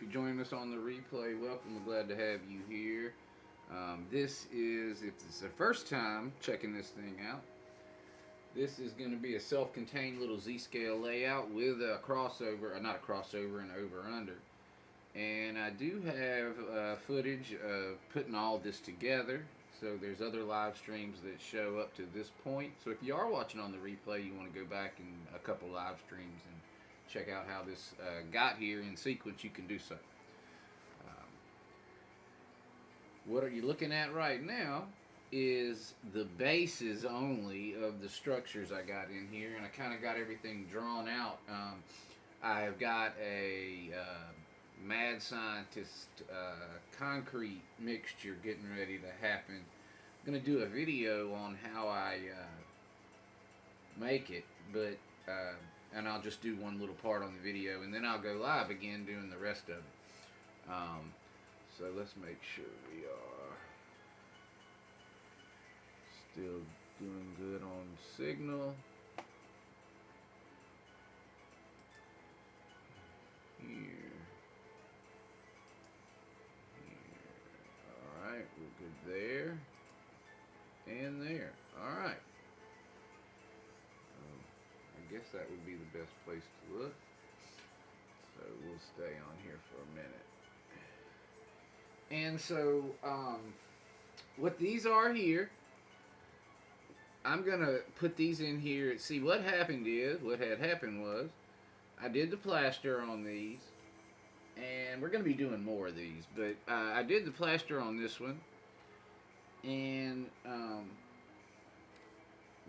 you're joining us on the replay, welcome. We're glad to have you here. This is, if it's the first time checking this thing out, this is going to be a self-contained little Z-scale layout with a crossover, not a crossover, an over-under. And I do have footage of putting all this together. So there's other live streams that show up to this point. So if you are watching on the replay, you want to go back in a couple live streams and check out how this got here in sequence, you can do so. Um, what are you looking at right now is the bases only of the structures I got in here, and I kind of got everything drawn out. I've got a mad scientist concrete mixture getting ready to happen. I'm going to do a video on how I make it, but and I'll just do one little part on the video, and then I'll go live again doing the rest of it. So let's make sure we are still doing good on signal. Here. Alright, we're good there. And there. Alright. I guess that would be the best place to look. So we'll stay on here for a minute. And so, what these are here, I'm going to put these in here. See, what had happened was, I did the plaster on these, and we're going to be doing more of these, but I did the plaster on this one, and I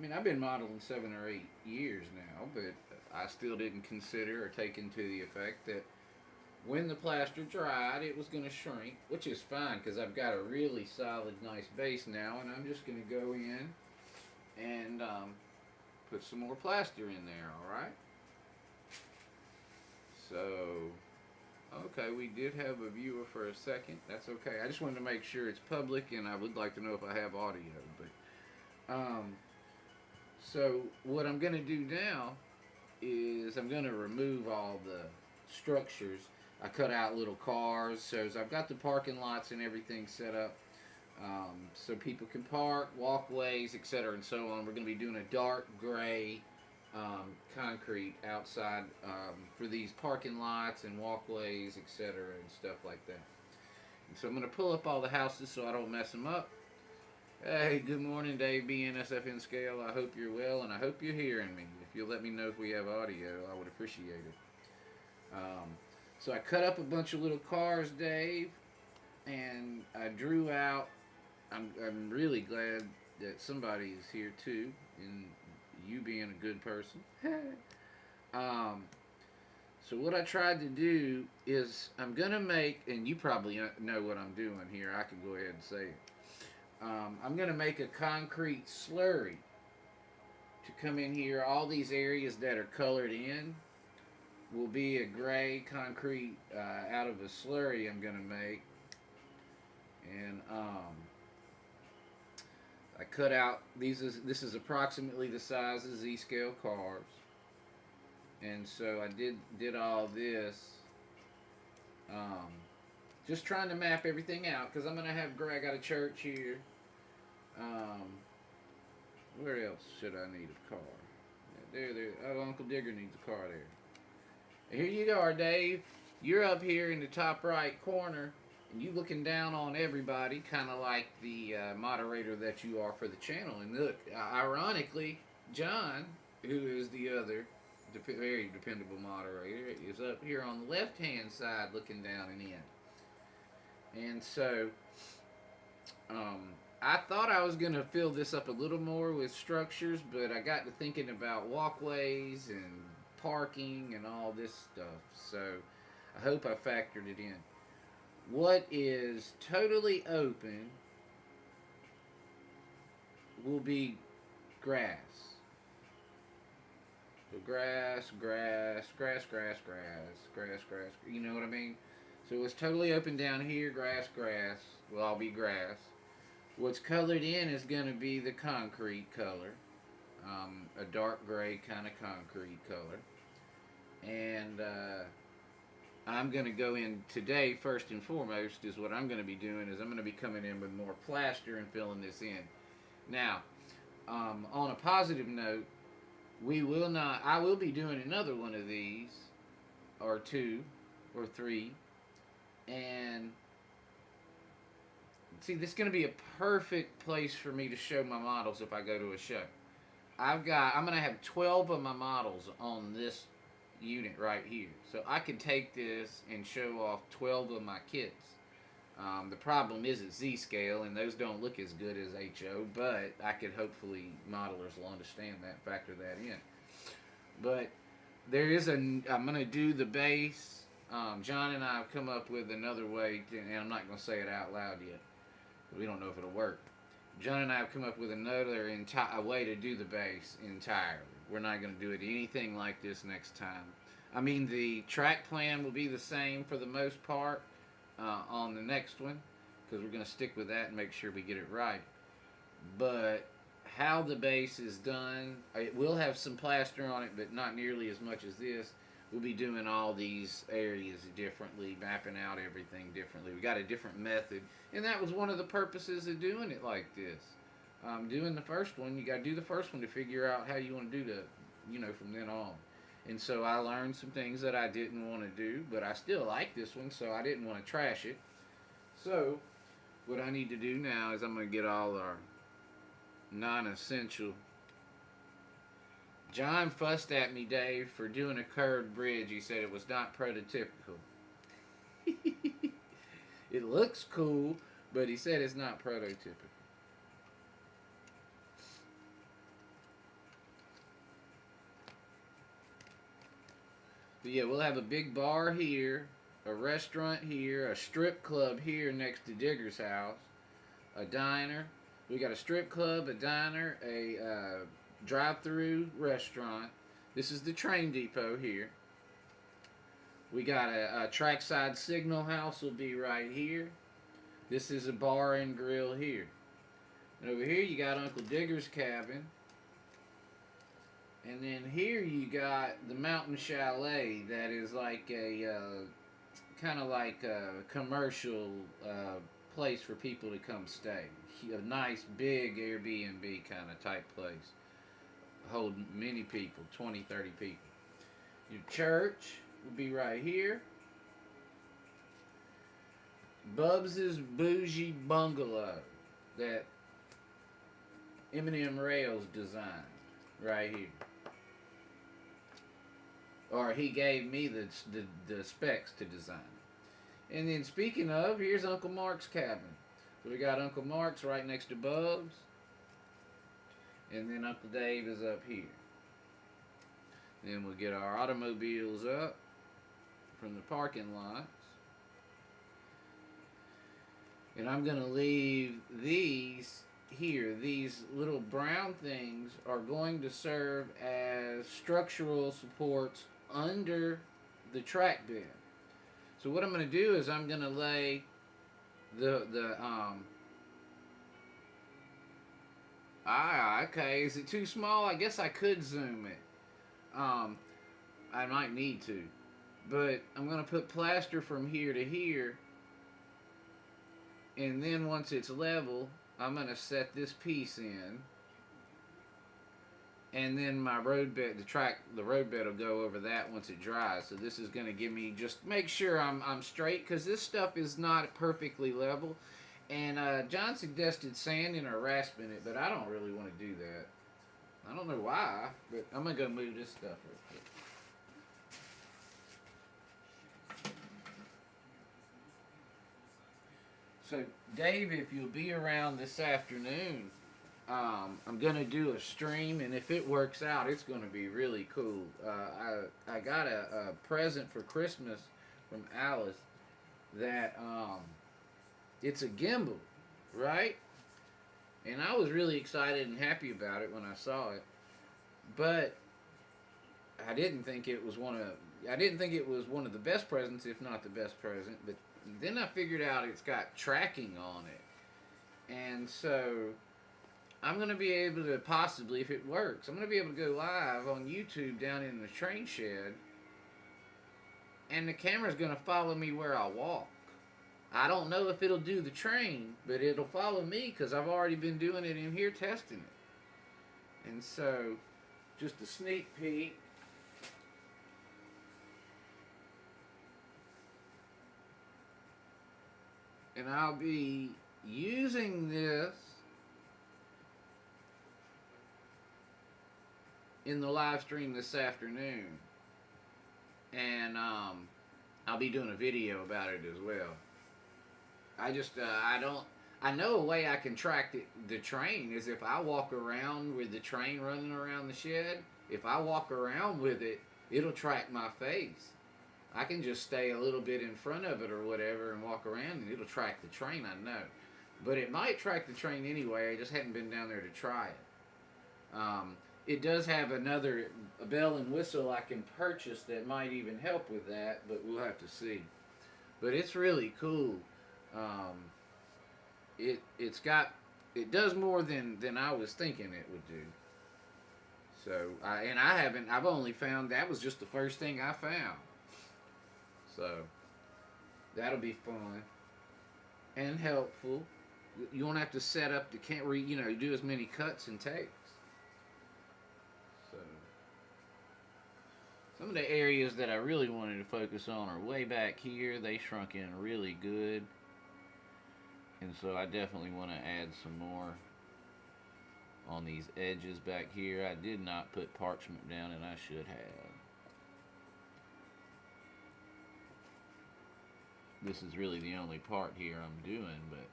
mean, I've been modeling 7 or 8 years now, but I still didn't consider or take into the effect that when the plaster dried, it was going to shrink, which is fine because I've got a really solid, nice base now, and I'm just going to go in and put some more plaster in there, alright? So, okay, we did have a viewer for a second. That's okay. I just wanted to make sure it's public, and I would like to know if I have audio. But so what I'm going to do now is I'm going to remove all the structures. I cut out little cars, so I've got the parking lots and everything set up so people can park, walkways, etc. and so on. We're going to be doing a dark gray concrete outside for these parking lots and walkways, etc. and stuff like that. And so I'm going to pull up all the houses so I don't mess them up. Hey, good morning, Dave BNSFN Scale. I hope you're well, and I hope you're hearing me. If you'll let me know if we have audio, I would appreciate it. So I cut up a bunch of little cars, Dave, and I drew out. I'm really glad that somebody is here too, and you being a good person. So what I tried to do is I'm gonna make, and you probably know what I'm doing here. I can go ahead and say it. I'm going to make a concrete slurry to come in here. All these areas that are colored in will be a gray concrete out of a slurry I'm going to make. And I cut out, this is approximately the size of Z-scale cars. And so I did all this. Just trying to map everything out because I'm going to have gray. I got a church here. Where else should I need a car? There. Oh, Uncle Digger needs a car there. Here you are, Dave. You're up here in the top right corner, and you looking down on everybody, kind of like the moderator that you are for the channel. And look, ironically, John, who is the other very dependable moderator, is up here on the left-hand side looking down and in. And so, I thought I was going to fill this up a little more with structures, but I got to thinking about walkways and parking and all this stuff. So, I hope I factored it in. What is totally open will be grass. So grass, you know what I mean? So it's totally open down here, grass, will all be grass. What's colored in is going to be the concrete color, a dark gray kind of concrete color. And I'm going to go in today, first and foremost, is what I'm going to be doing is I'm going to be coming in with more plaster and filling this in. Now, on a positive note, I will be doing another one of these, or two, or three, and see, this is going to be a perfect place for me to show my models if I go to a show. I'm going to have 12 of my models on this unit right here. So I could take this and show off 12 of my kits. The problem is it's Z-scale, and those don't look as good as HO, but I could hopefully, modelers will understand that, factor that in. But I'm going to do the base. John and I have come up with another way, and I'm not going to say it out loud yet. We don't know if it'll work. John and I have come up with another way to do the base entirely. We're not going to do it anything like this next time. I mean, the track plan will be the same for the most part on the next one, because we're going to stick with that and make sure we get it right. But how the base is done, it will have some plaster on it, but not nearly as much as this. We'll be doing all these areas differently, mapping out everything differently. We got a different method, and that was one of the purposes of doing it like this. Doing the first one, you got to do the first one to figure out how you want to do from then on. And so I learned some things that I didn't want to do, but I still like this one, so I didn't want to trash it. So what I need to do now is I'm going to get all our non-essential. John fussed at me, Dave, for doing a curved bridge. He said it was not prototypical. It looks cool, but he said it's not prototypical. But yeah, we'll have a big bar here, a restaurant here, a strip club here next to Digger's house, a diner. We got a strip club, a diner, a drive-through restaurant. This is the train depot here. We got a trackside signal house will be right here. This is a bar and grill here. And over here you got Uncle Digger's cabin. And then here you got the Mountain Chalet that is like a kind of like a commercial place for people to come stay. A nice big Airbnb kind of type place. Hold many people, 20, 30 people. Your church will be right here. Bubs's Bougie Bungalow that Eminem Rails designed right here. Or he gave me the specs to design it. And then speaking of, here's Uncle Mark's cabin. So we got Uncle Mark's right next to Bubs. And then Uncle Dave is up here. Then we'll get our automobiles up from the parking lots. And I'm going to leave these here. These little brown things are going to serve as structural supports under the track bed. So what I'm going to do is I'm going to lay okay, is it too small? I guess I could zoom it. I might need to. But I'm going to put plaster from here to here. And then once it's level, I'm going to set this piece in. And then my road bed, the road bed will go over that once it dries. So this is going to give me, just make sure I'm straight, because this stuff is not perfectly level. And John suggested sanding or rasping it, but I don't really want to do that. I don't know why, but I'm going to go move this stuff real quick. So, Dave, if you'll be around this afternoon, I'm going to do a stream, and if it works out, it's going to be really cool. I got a present for Christmas from Alice that it's a gimbal, right? And I was really excited and happy about it when I saw it, but I didn't think it was one of the best presents, if not the best present. But then I figured out it's got tracking on it, and so I'm going to be able to possibly, if it works, I'm going to be able to go live on YouTube down in the train shed and the camera's gonna follow me where I walk. I don't know if it'll do the train, but it'll follow me because I've already been doing it in here testing it. And so, just a sneak peek. And I'll be using this in the live stream this afternoon. And I'll be doing a video about it as well. I know a way I can track the train is if I walk around with the train running around the shed. If I walk around with it, it'll track my face. I can just stay a little bit in front of it or whatever and walk around, and it'll track the train, I know. But it might track the train anyway. I just hadn't been down there to try it. It does have a bell and whistle I can purchase that might even help with that, but we'll have to see. But it's really cool. It does more than I was thinking it would do. So I've only found that was just the first thing I found. So that'll be fun and helpful. You won't have to set up the camera, do as many cuts and takes. So some of the areas that I really wanted to focus on are way back here. They shrunk in really good. And so I definitely want to add some more on these edges back here. I did not put parchment down, and I should have. This is really the only part here I'm doing, but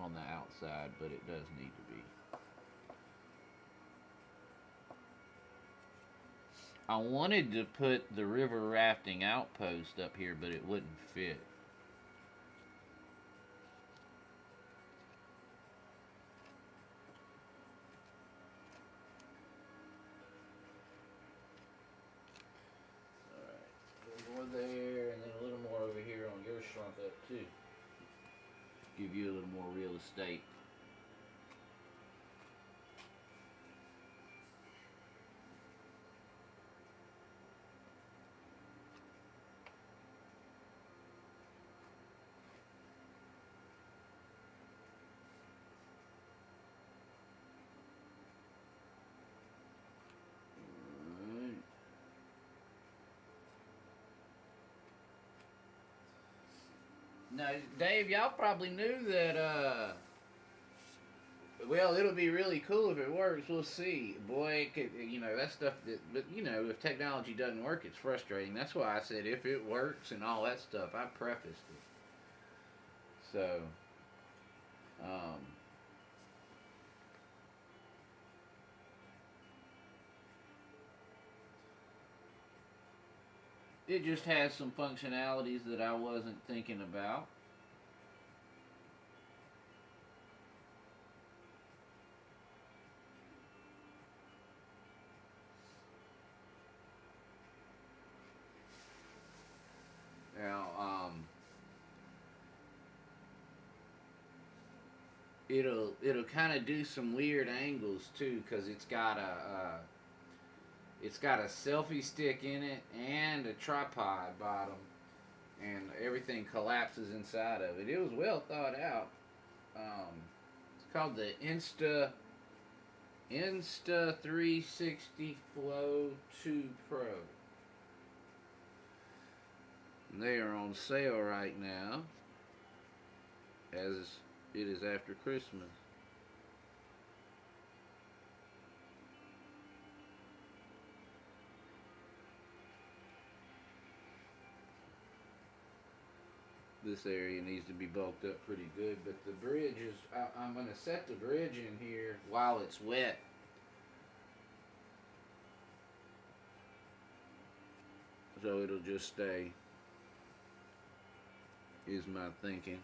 on the outside, but it does need to be. I wanted to put the river rafting outpost up here, but it wouldn't fit. There, and then a little more over here on your shrunk up too. Give you a little more real estate. Now, Dave, y'all probably knew that, well, it'll be really cool if it works. We'll see. Boy, that stuff, but, if technology doesn't work, it's frustrating. That's why I said if it works and all that stuff, I prefaced it. So, it just has some functionalities that I wasn't thinking about. Now, it'll kind of do some weird angles too, because it's got a selfie stick in it and a tripod bottom, and everything collapses inside of it. It was well thought out. It's called the Insta 360 Flow 2 Pro. And they are on sale right now, as it is after Christmas. This area needs to be bulked up pretty good, but the bridge is, I'm going to set the bridge in here while it's wet. So it'll just stay, is my thinking.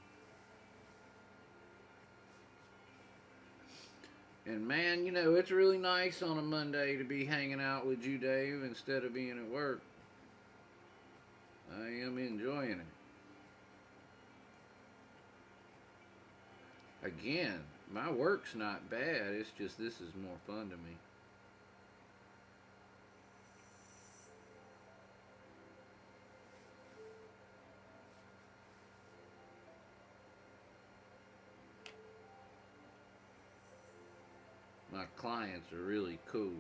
And man, it's really nice on a Monday to be hanging out with you, Dave, instead of being at work. I am enjoying it. Again, my work's not bad, it's just this is more fun to me. clients are really cool.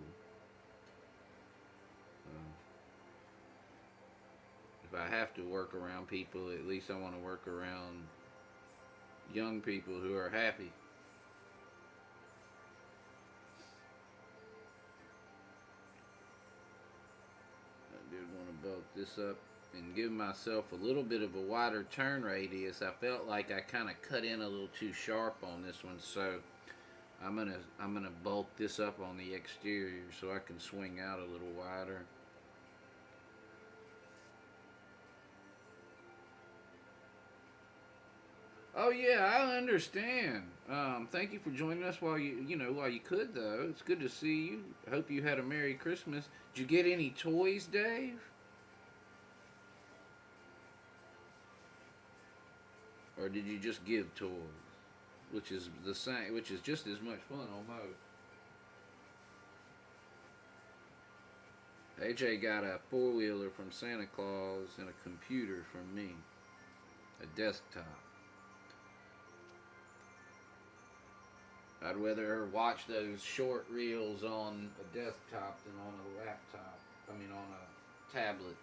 If I have to work around people, at least I want to work around young people who are happy. I did want to bulk this up and give myself a little bit of a wider turn radius. I felt like I kind of cut in a little too sharp on this one, so I'm gonna bulk this up on the exterior so I can swing out a little wider. Oh yeah, I understand. Thank you for joining us while you could though. It's good to see you. Hope you had a Merry Christmas. Did you get any toys, Dave? Or did you just give toys? Which is the same, which is just as much fun almost. AJ got a four-wheeler from Santa Claus and a computer from me. A desktop. I'd rather watch those short reels on a desktop than on a laptop. I mean, on a tablet.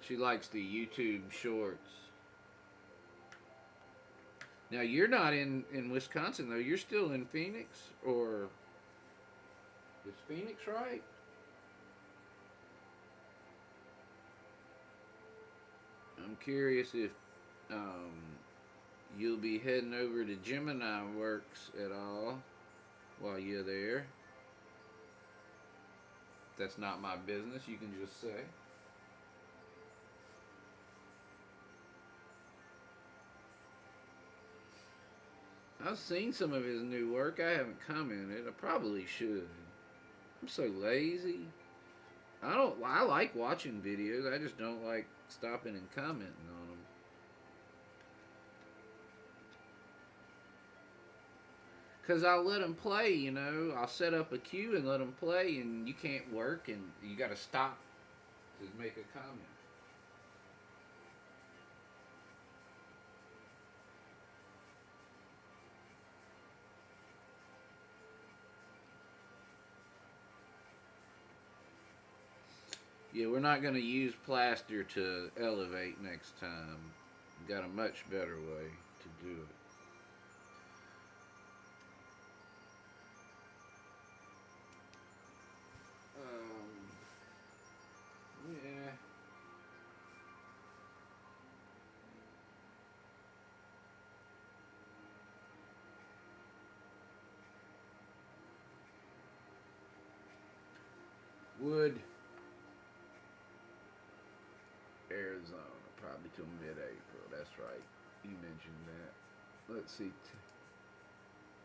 She likes the YouTube shorts. Now, you're not in Wisconsin, though. You're still in Phoenix? Or is Phoenix right? I'm curious if you'll be heading over to Gemini Works at all while you're there. That's not my business, you can just say. I've seen some of his new work. I haven't commented. I probably should. I'm so lazy. I like watching videos. I just don't like stopping and commenting on them. Because I'll let them play, I'll set up a queue and let them play, and you can't work, and you got to stop to make a comment. Yeah, we're not going to use plaster to elevate next time. We've got a much better way to do it. Yeah. Wood. Arizona, probably till mid-April. That's right. You mentioned that. Let's see.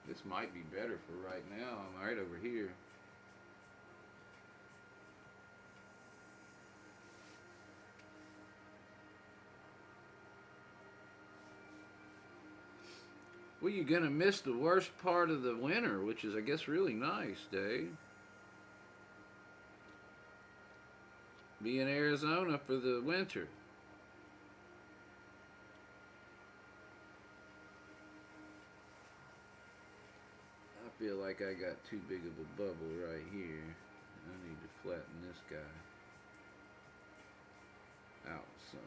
This might be better for right now. I'm right over here. Well, you're gonna miss the worst part of the winter, which is, I guess, really nice, Dave. Be in Arizona for the winter. I feel like I got too big of a bubble right here. I need to flatten this guy out some.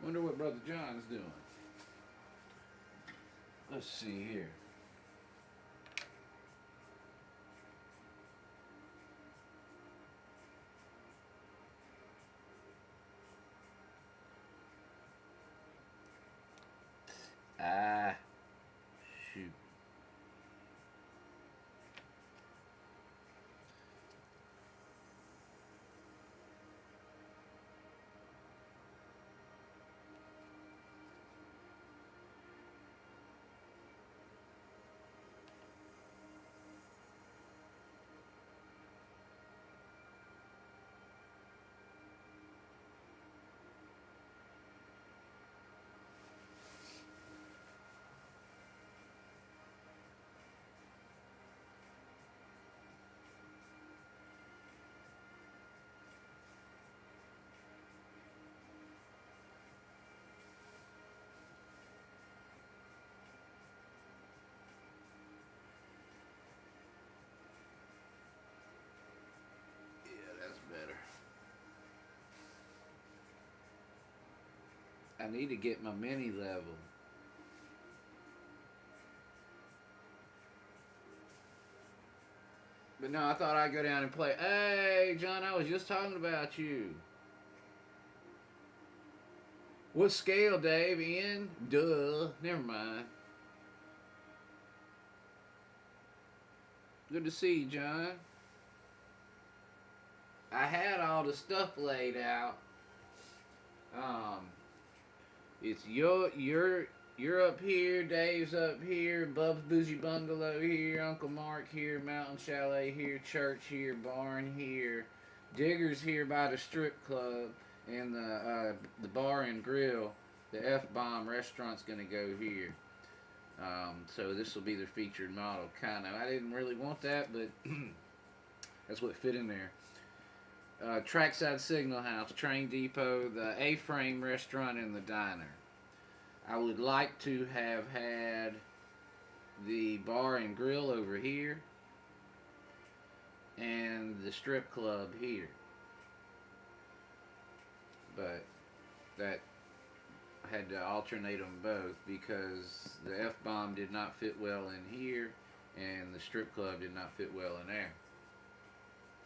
Wonder what Brother John's doing. Let's see here. Ah, shoot. I need to get my mini level. But no, I thought I'd go down and play. Hey, John, I was just talking about you. What scale, Dave? In? Duh. Never mind. Good to see you, John. I had all the stuff laid out. Um, it's you're up here, Dave's up here, Bub's Bougie Bungalow here, Uncle Mark here, Mountain Chalet here, church here, barn here, Digger's here by the strip club, and the bar and grill, the F-Bomb restaurant's gonna go here. So this will be their featured model, kind of. I didn't really want that, but that's what fit in there. Trackside Signal House, Train Depot, the A-Frame restaurant, and the diner. I would like to have had the bar and grill over here and the strip club here. But that I had to alternate them both because the F-Bomb did not fit well in here and the strip club did not fit well in there.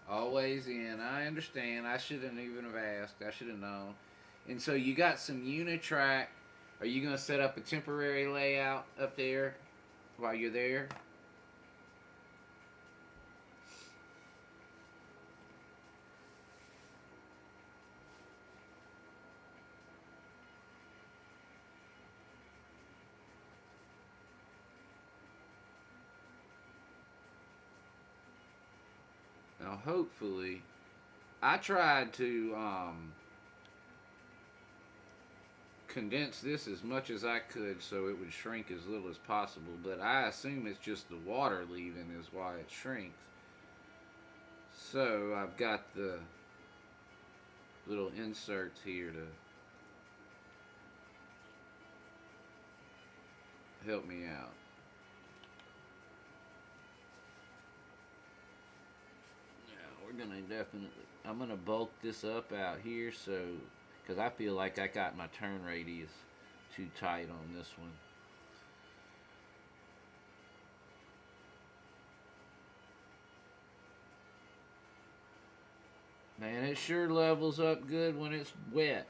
Always in. I understand. I shouldn't even have asked. I should have known. And so you got some Unitrack. Are you going to set up a temporary layout up there while you're there? Now, hopefully, I tried to condense this as much as I could so it would shrink as little as possible, but I assume it's just the water leaving is why it shrinks. So I've got the little inserts here to help me out. I'm gonna bulk this up out here so because I feel like I got my turn radius too tight on this one. Man, it sure levels up good when it's wet.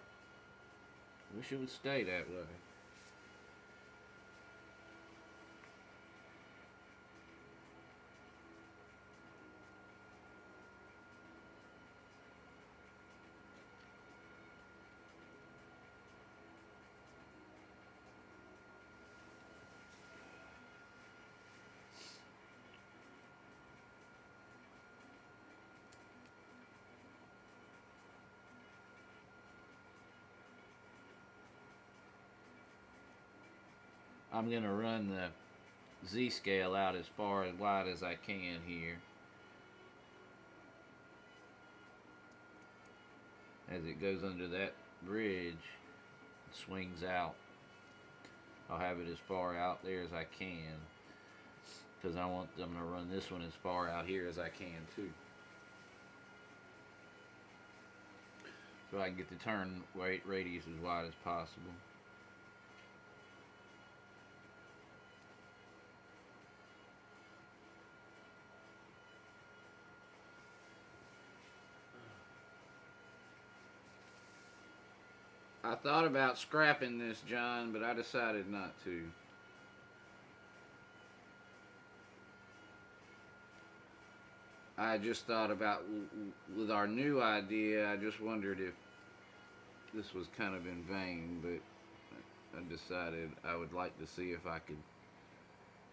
Wish it would stay that way. I'm going to run the Z-scale out as far as wide as I can here. As it goes under that bridge, it swings out. I'll have it as far out there as I can because I'm going to run this one as far out here as I can too. So I can get the turn radius as wide as possible. I thought about scrapping this, John, but I decided not to. I just thought about, with our new idea, I just wondered if this was kind of in vain, but I decided I would like to see if I could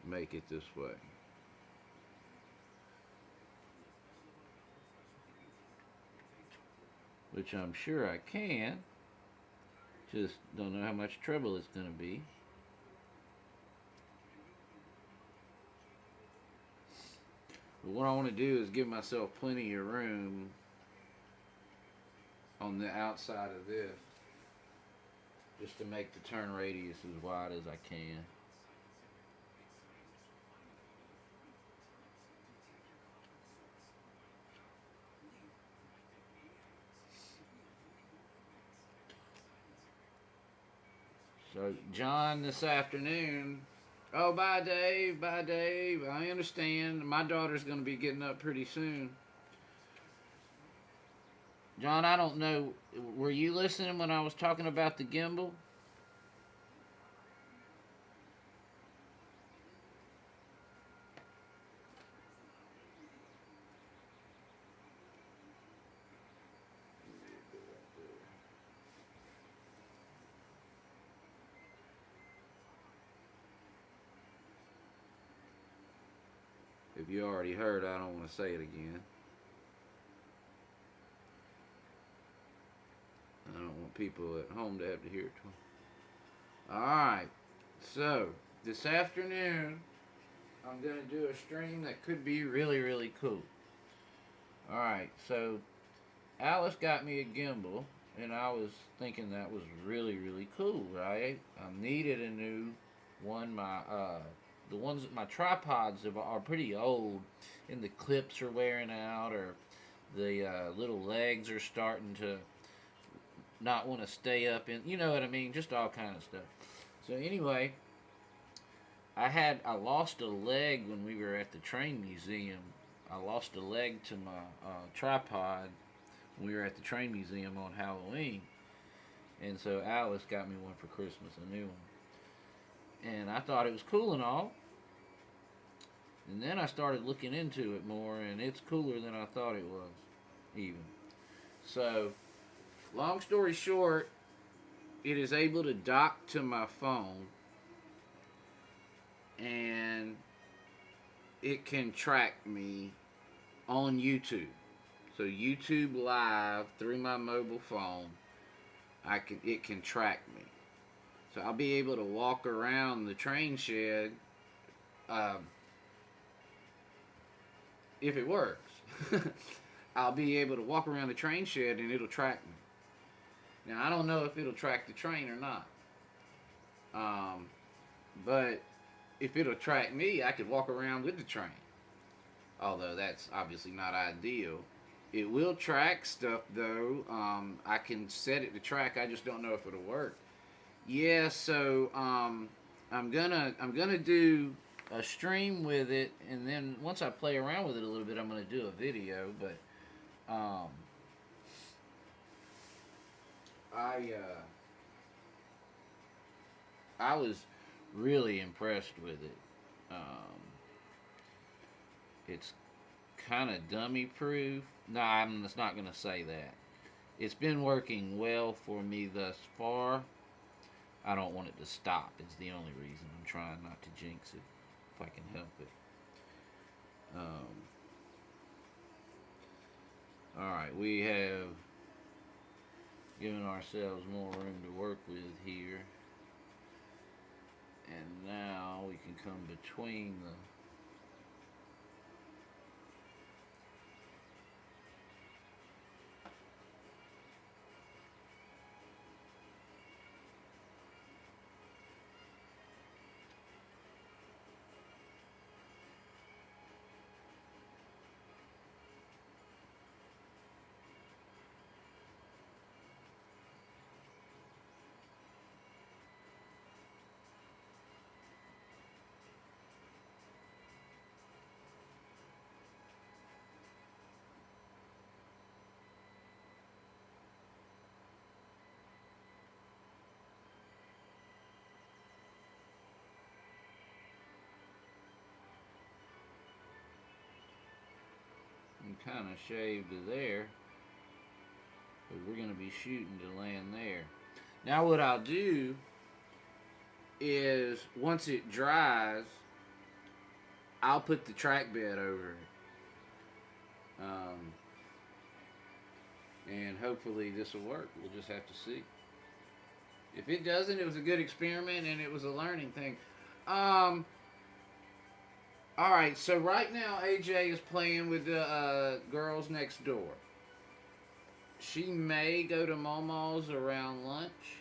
make it this way. Which I'm sure I can. Just don't know how much trouble it's going to be. But what I want to do is give myself plenty of room on the outside of this just to make the turn radius as wide as I can. So John this afternoon. Oh, bye Dave, bye Dave. I understand. My daughter's going to be getting up pretty soon. John, I don't know. Were you listening when I was talking about the gimbal? If you already heard, I don't want to say it again. I don't want people at home to have to hear it. Alright, so this afternoon I'm going to do a stream that could be really, really cool. Alright, so Alice got me a gimbal, and I was thinking that was really, really cool, right? I needed a new one. The ones my tripods are pretty old, and the clips are wearing out, or the little legs are starting to not want to stay up in. You know what I mean? Just all kind of stuff. So anyway, I lost a leg when we were at the train museum. I lost a leg to my tripod when we were at the train museum on Halloween, and so Alice got me one for Christmas, a new one, and I thought it was cool and all. And then I started looking into it more, and it's cooler than I thought it was, even. So, long story short, it is able to dock to my phone, and it can track me on YouTube. So YouTube Live through my mobile phone, it can track me. So I'll be able to walk around the train shed. If it works, I'll be able to walk around the train shed and it'll track me. Now, I don't know if it'll track the train or not. But if it'll track me, I could walk around with the train. Although that's obviously not ideal. It will track stuff though. I can set it to track. I just don't know if it'll work. Yeah, so I'm gonna do a stream with it, and then once I play around with it a little bit, I'm going to do a video. But I was really impressed with it. It's kind of dummy proof. No, I'm just not going to say that. It's been working well for me thus far. I don't want it to stop. It's the only reason. I'm trying not to jinx it if I can help it. Alright, we have given ourselves more room to work with here. And now we can come between the kind of shaved to there, but we're going to be shooting to land there. Now what I'll do is once it dries, I'll put the track bed over it, and hopefully this will work. We'll just have to see. If it doesn't, it was a good experiment and it was a learning thing. Alright, so right now AJ is playing with the girls next door. She may go to Momo's around lunch.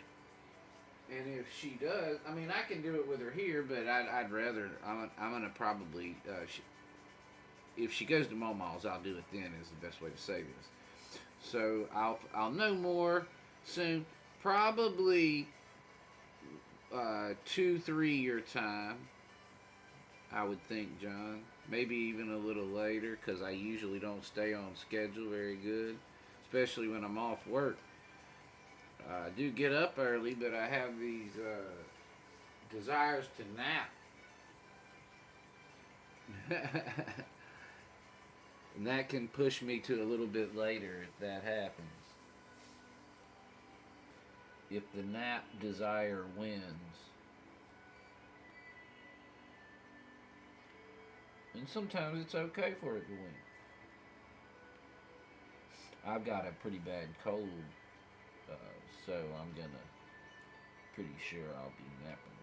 And if she does, I mean, I can do it with her here, but I'd rather, I'm going to probably, if she goes to Momo's, I'll do it then is the best way to say this. So I'll know more soon. Probably 2-3 year time, I would think, John. Maybe even a little later, because I usually don't stay on schedule very good, especially when I'm off work. I do get up early, but I have these desires to nap. And that can push me to a little bit later if that happens. If the nap desire wins. And sometimes it's okay for it to win. I've got a pretty bad cold, so I'm gonna pretty sure I'll be napping.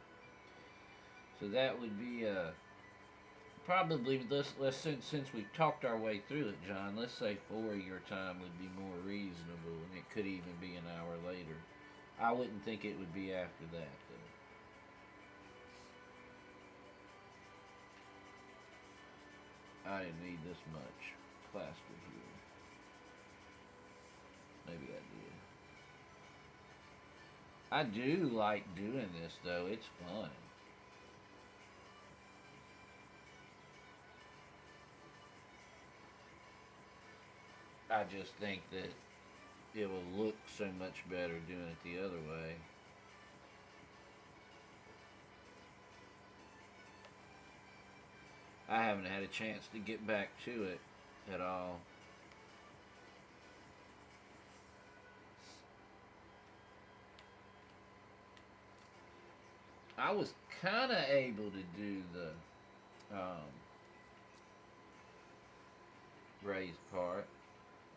So that would be probably since we've talked our way through it, John. Let's say 4 your time would be more reasonable, and it could even be an hour later. I wouldn't think it would be after that, though. I didn't need this much plaster here. Maybe I did. I do like doing this, though. It's fun. I just think that it will look so much better doing it the other way. I haven't had a chance to get back to it at all. I was kind of able to do the raised part.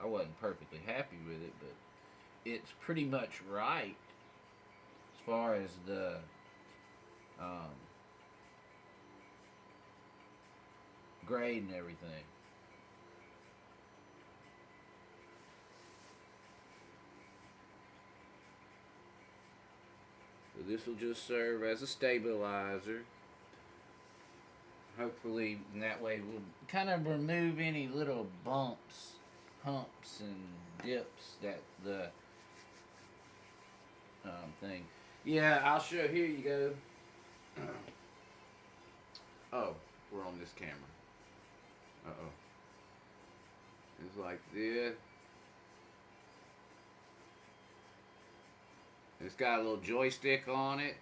I wasn't perfectly happy with it, but it's pretty much right as far as the um, grade and everything. So this will just serve as a stabilizer. Hopefully, in that way, we'll kind of remove any little bumps, humps, and dips that the thing. Yeah, I'll show. Here you go. Oh, we're on this camera. Uh-oh. It's like this. It's got a little joystick on it,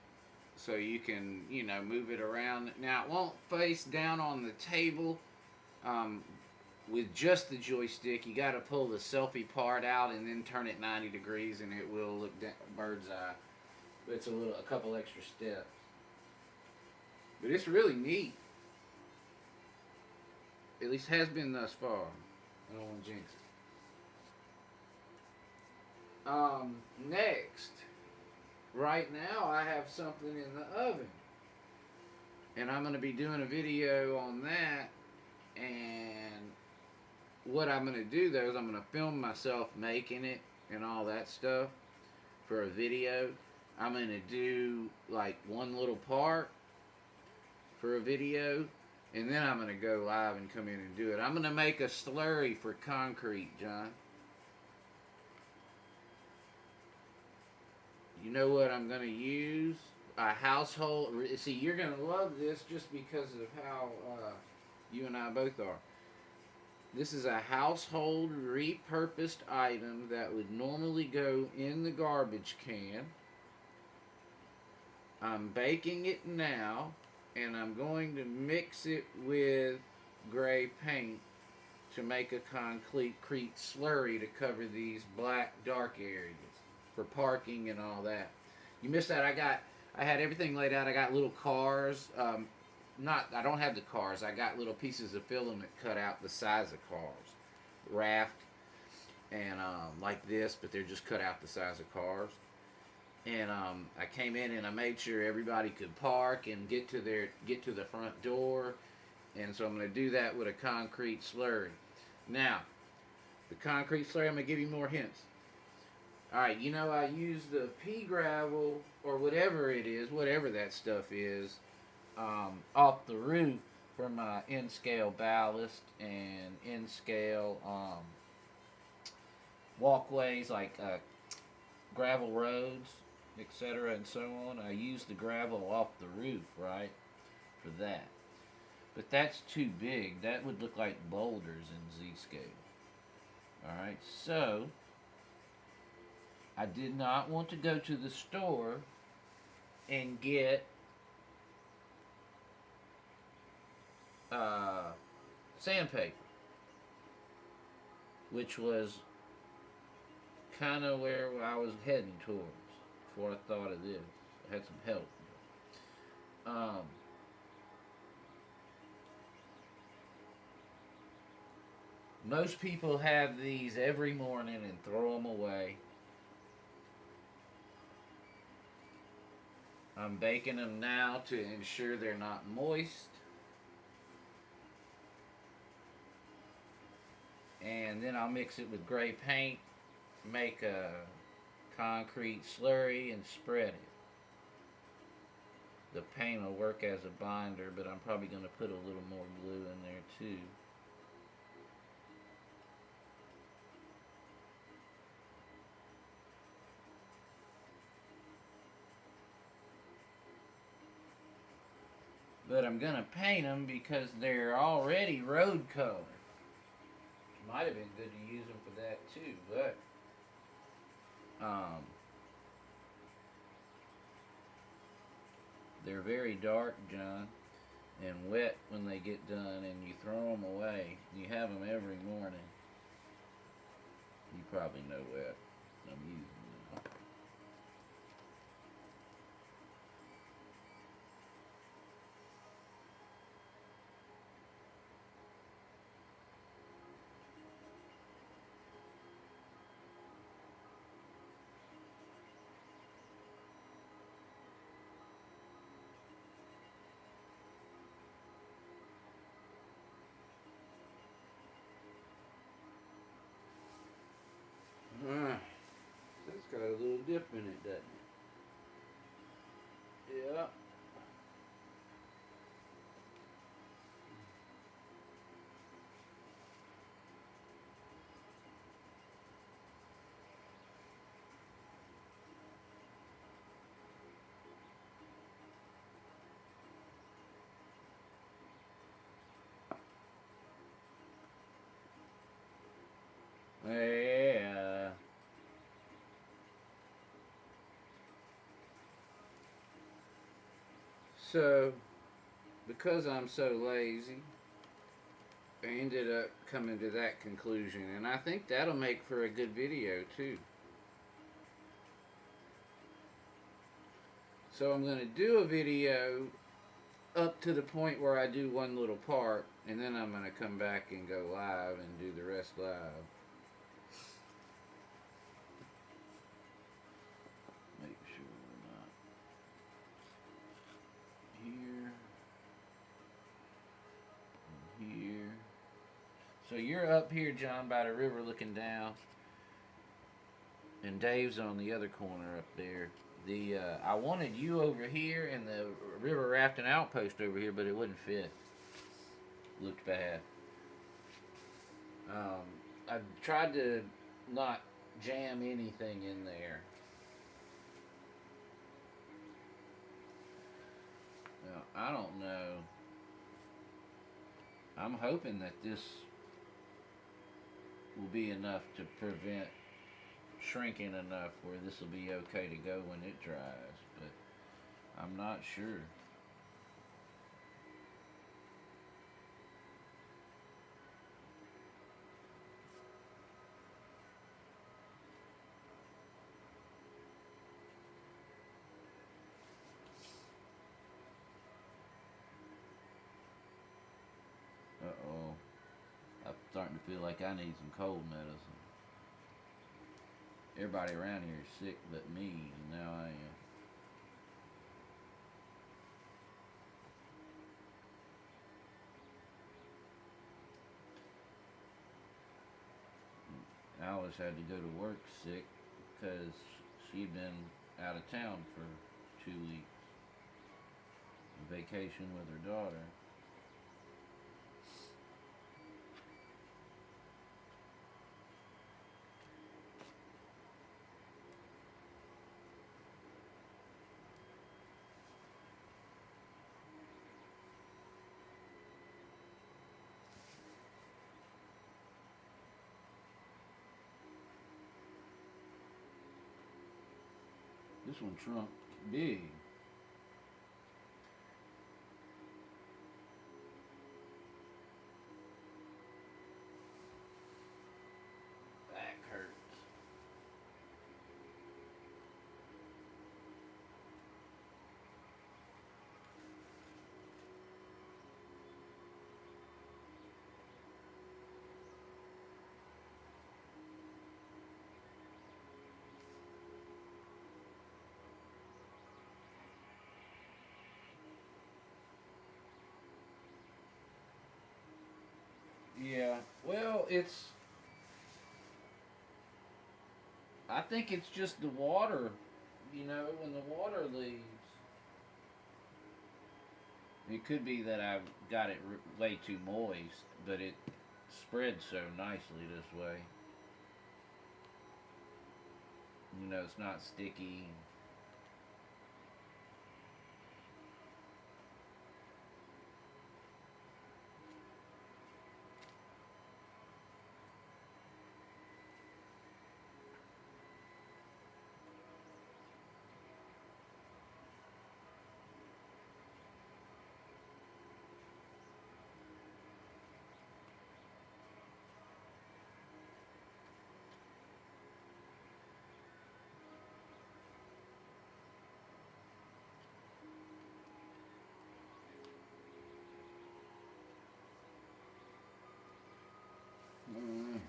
so you can, move it around. Now, it won't face down on the table with just the joystick. You got to pull the selfie part out and then turn it 90 degrees, and it will look bird's eye. But it's a couple extra steps. But it's really neat. At least has been thus far. I don't want to jinx it. Next. Right now I have something in the oven. And I'm going to be doing a video on that. And what I'm going to do though is I'm going to film myself making it and all that stuff for a video. I'm going to do like one little part for a video. And then I'm going to go live and come in and do it. I'm going to make a slurry for concrete, John. You know what I'm going to use? A household... See, you're going to love this just because of how you and I both are. This is a household repurposed item that would normally go in the garbage can. I'm baking it now. And I'm going to mix it with gray paint to make a concrete slurry to cover these black dark areas for parking and all that. You missed that. I had everything laid out. I got little cars. I don't have the cars. I got little pieces of filament cut out the size of cars. Raft and like this, but they're just cut out the size of cars. And I came in and I made sure everybody could park and get to the front door. And so I'm going to do that with a concrete slurry. Now, the concrete slurry, I'm going to give you more hints. Alright, I use the pea gravel or whatever it is, whatever that stuff is, off the roof for my N-scale ballast and N-scale walkways like gravel roads. etc. and so on. I use the gravel off the roof, right, for that. But that's too big. That would look like boulders in Z-scale. Alright, so I did not want to go to the store and get sandpaper, which was kind of where I was heading towards before I thought of this. I had some help. Most people have these every morning and throw them away. I'm baking them now to ensure they're not moist. And then I'll mix it with gray paint, make a concrete slurry, and spread it. The paint will work as a binder, but I'm probably going to put a little more glue in there too. But I'm going to paint them because they're already road color. Might have been good to use them for that too, but they're very dark, John, and wet when they get done, and you throw them away. You have them every morning. You probably know what I'm using now. That's got a little dip in it, doesn't it? Yeah. Yeah. So, because I'm so lazy, I ended up coming to that conclusion, and I think that'll make for a good video too. So I'm going to do a video up to the point where I do one little part, and then I'm going to come back and go live and do the rest live. Make sure we're not here, and here. So you're up here, John, by the river looking down, and Dave's on the other corner up there. I wanted you over here and the river rafting outpost over here, but it wouldn't fit. Looked bad. I tried to not jam anything in there. Now, I don't know. I'm hoping that this will be enough to prevent shrinking enough where this will be okay to go when it dries, but I'm not sure. Uh-oh. I'm starting to feel like I need some cold medicine. Everybody around here is sick but me, and now I am. Alice had to go to work sick because she'd been out of town for 2 weeks. Vacation with her daughter. This one shrunk big. Back hurts. Yeah, well, I think it's just the water, when the water leaves. It could be that I've got it way too moist, but it spreads so nicely this way. It's not sticky. Mm.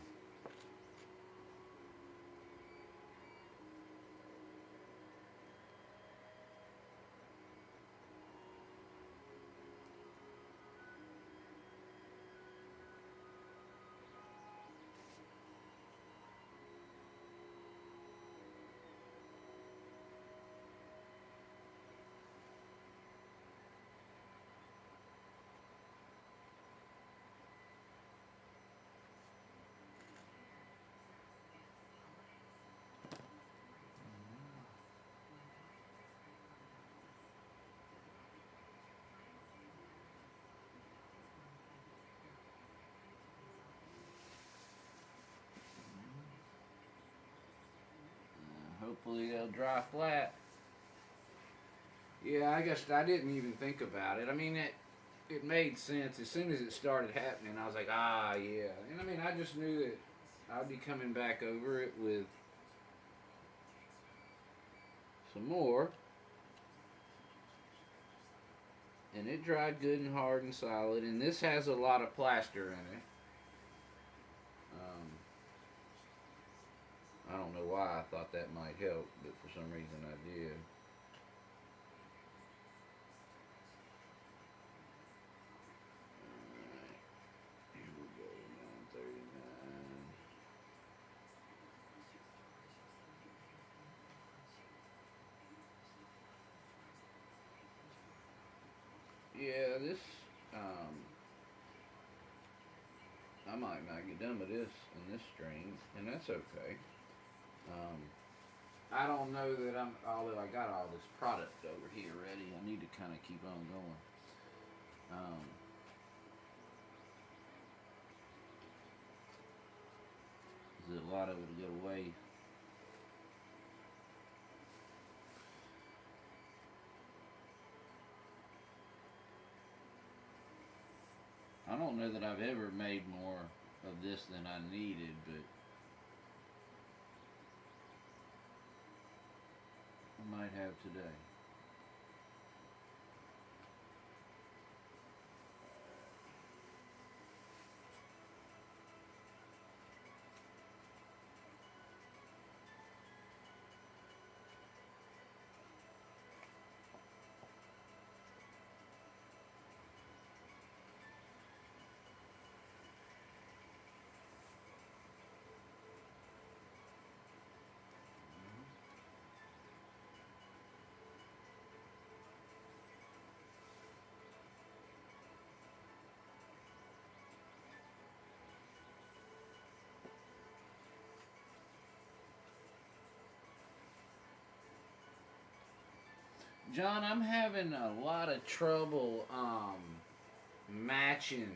Hopefully they'll dry flat. Yeah, I guess I didn't even think about it. I mean, it made sense as soon as it started happening. I was like, yeah. And I mean, I just knew that I'd be coming back over it with some more, and it dried good and hard and solid. And this has a lot of plaster in it. I don't know why I thought that might help, but for some reason I did. Here we go, 939. Yeah, this, I might not get done with this in this string, and that's okay. I don't know that although I got all this product over here ready, I need to kind of keep on going. A lot of it will go away. I don't know that I've ever made more of this than I needed, but I might have today. John, I'm having a lot of trouble matching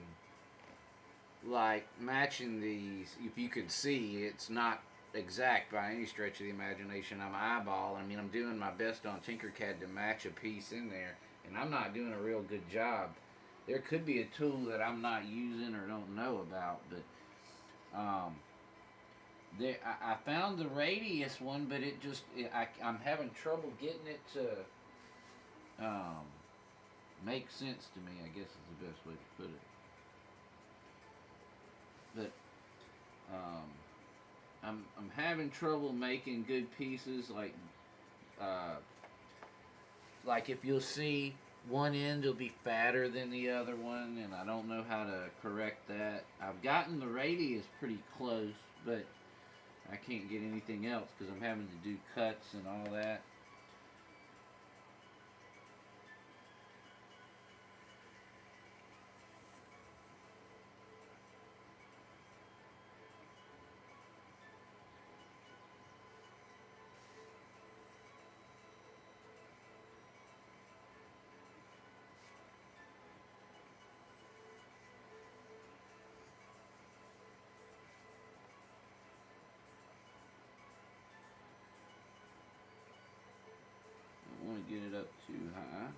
these. If you could see, it's not exact by any stretch of the imagination. I'm eyeballing. I mean, I'm doing my best on Tinkercad to match a piece in there, and I'm not doing a real good job. There could be a tool that I'm not using or don't know about, but I found the radius one, but I'm having trouble getting it to make sense to me, I guess is the best way to put it. But I'm having trouble making good pieces like if you'll see one end will be fatter than the other one, and I don't know how to correct that. I've gotten the radius pretty close, but I can't get anything else because I'm having to do cuts and all that. I don't want to get it up too high.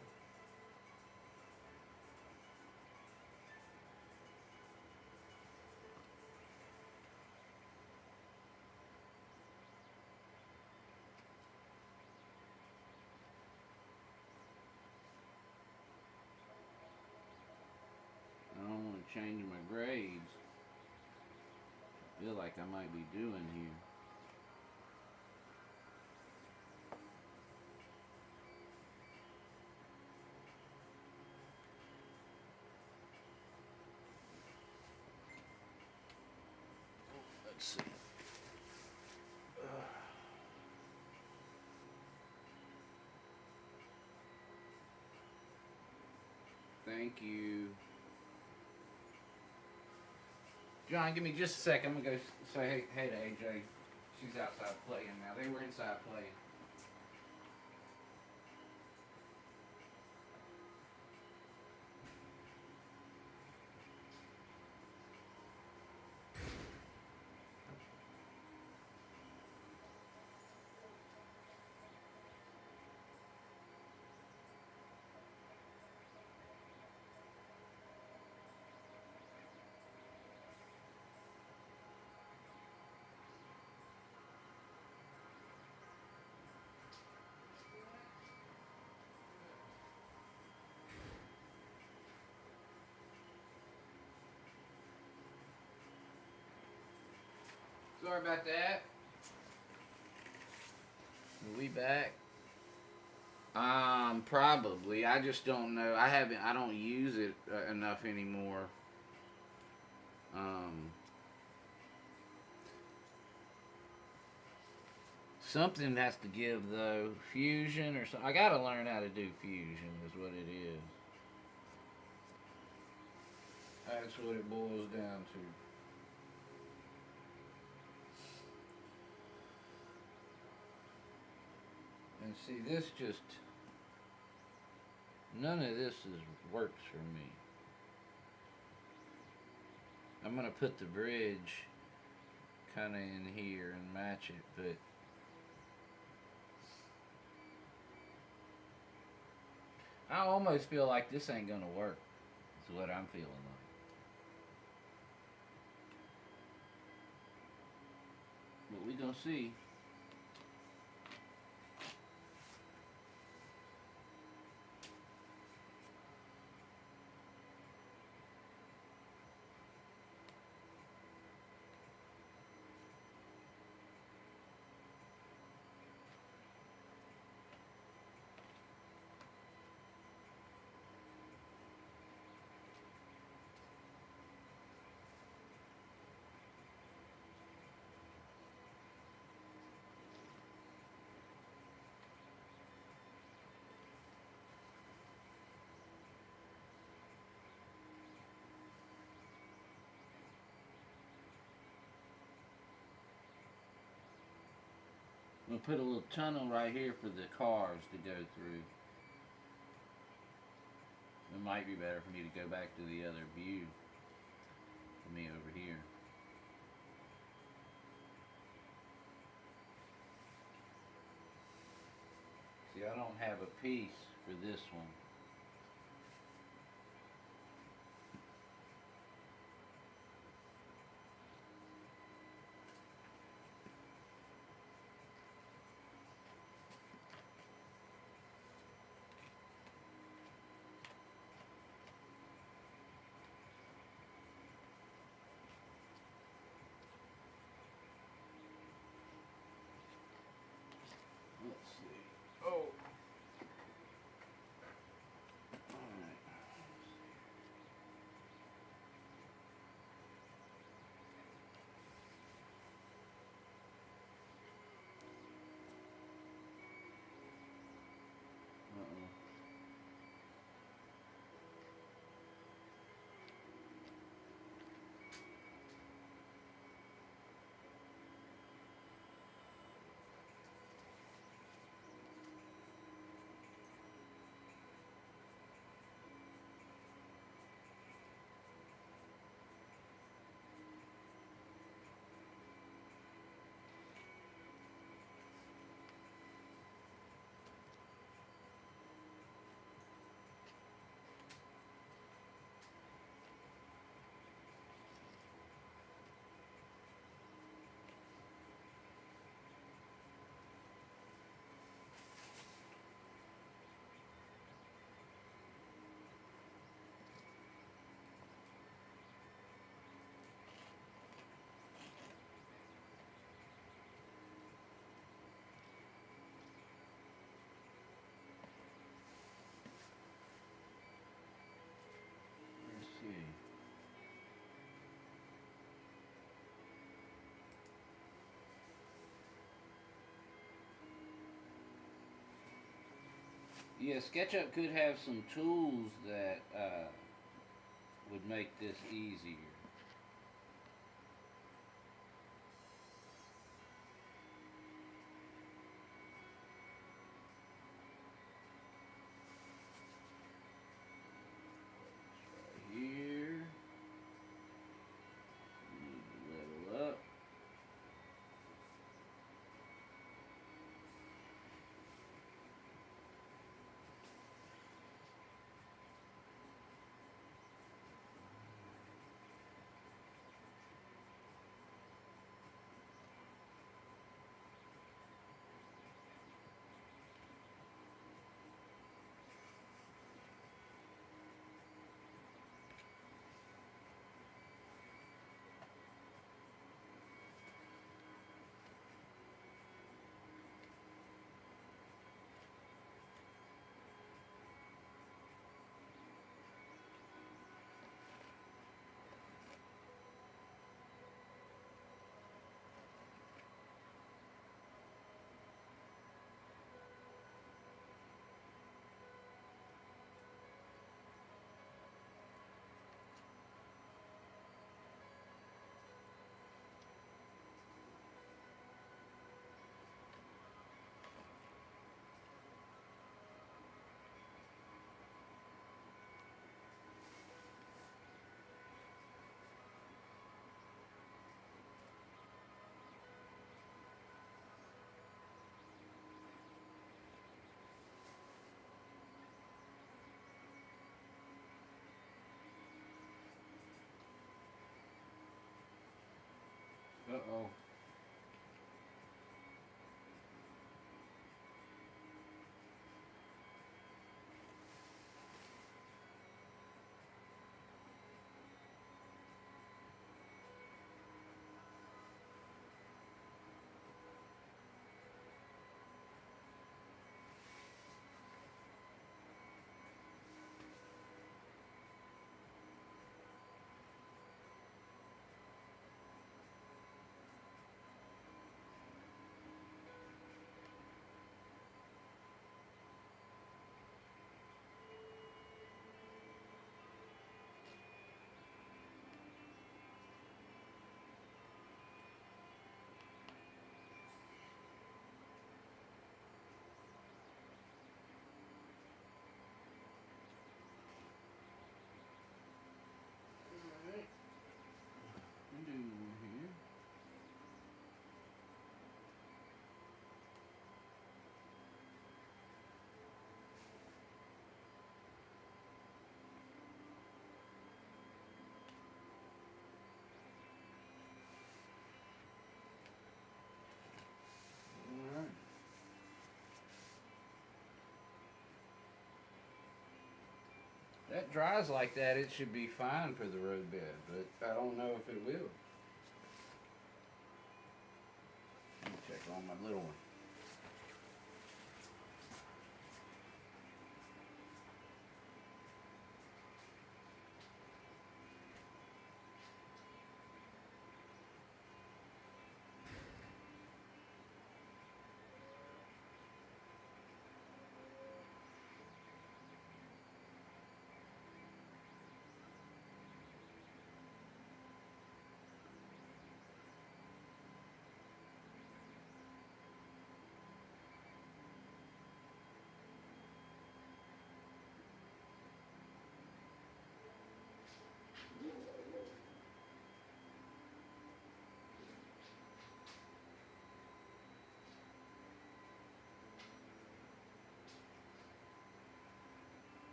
I don't want to change my grades. I feel like I might be doing here. Let's see. Thank you. John, give me just a second. I'm going to go say hey to AJ. She's outside playing now. They were inside playing. Sorry about that. Are we back? Probably. I just don't know. I don't use it enough anymore. Something has to give though. Fusion or something. I gotta learn how to do fusion is what it is. That's what it boils down to. And see, this just, none of this works for me. I'm going to put the bridge kind of in here and match it, but I almost feel like this ain't going to work, is what I'm feeling like. But we going to see. We'll put a little tunnel right here for the cars to go through. It might be better for me to go back to the other view for me over here. I don't have a piece for this one. Let's see. Oh. All right. Uh-oh. Let's see. Yeah, SketchUp could have some tools that would make this easier. Right here. Need to level up. Uh-oh. that dries like that, it should be fine for the road bed, but I don't know if it will. Let me check on my little one.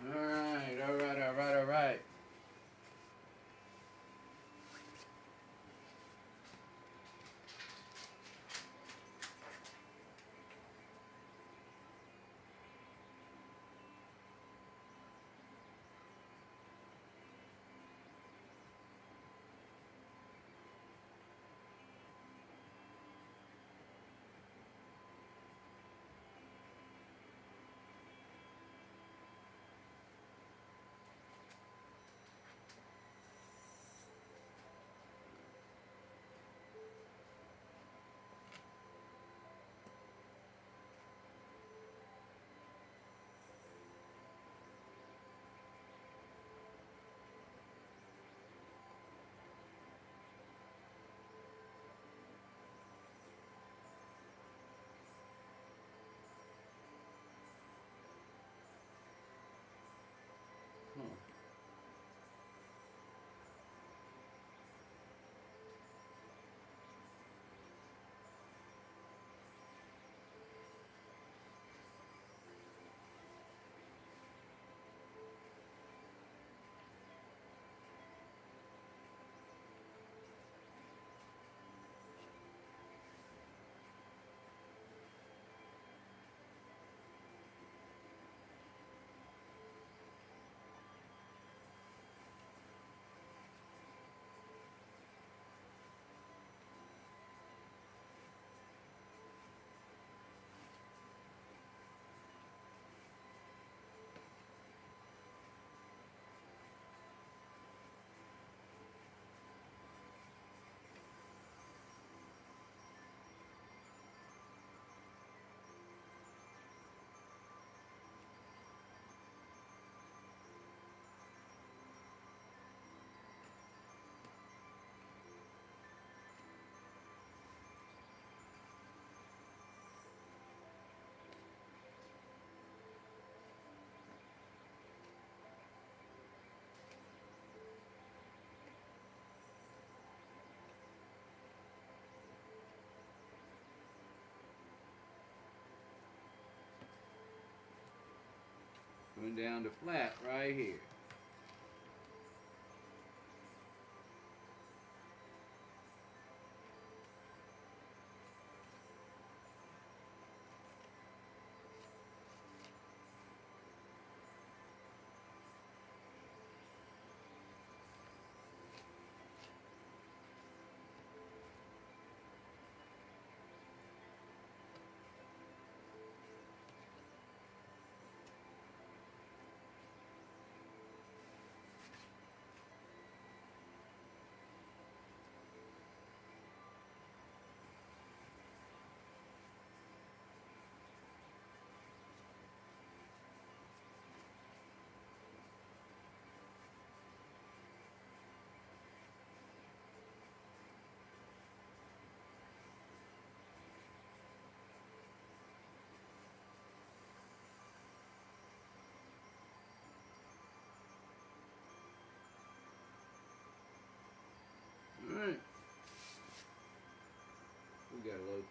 Alright, alright, alright, alright. Going down to flat right here.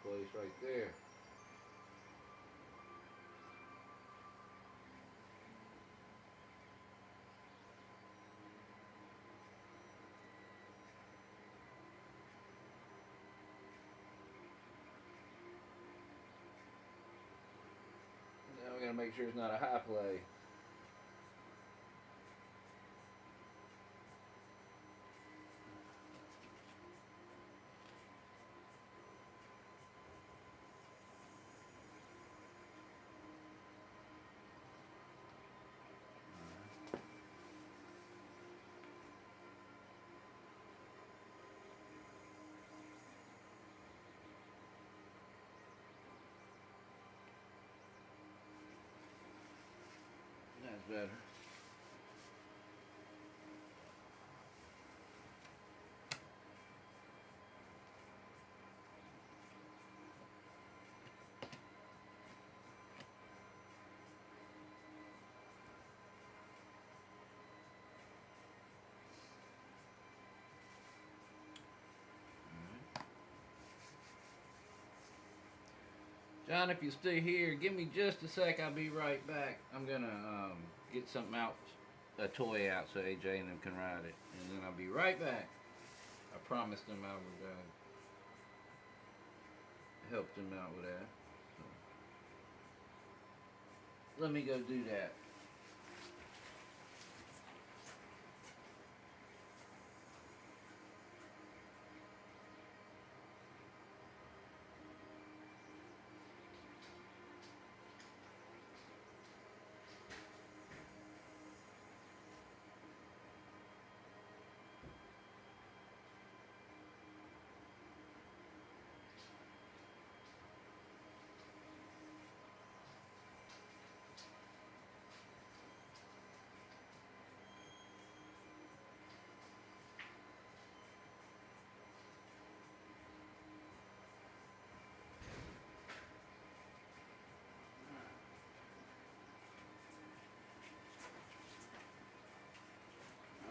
place right there. Now we gotta make sure it's not a high play. That's better. John, if you stay here, give me just a sec. I'll be right back. I'm gonna get something out, a toy out, so AJ and them can ride it, and then I'll be right back. I promised them I would help them out with that. So, let me go do that.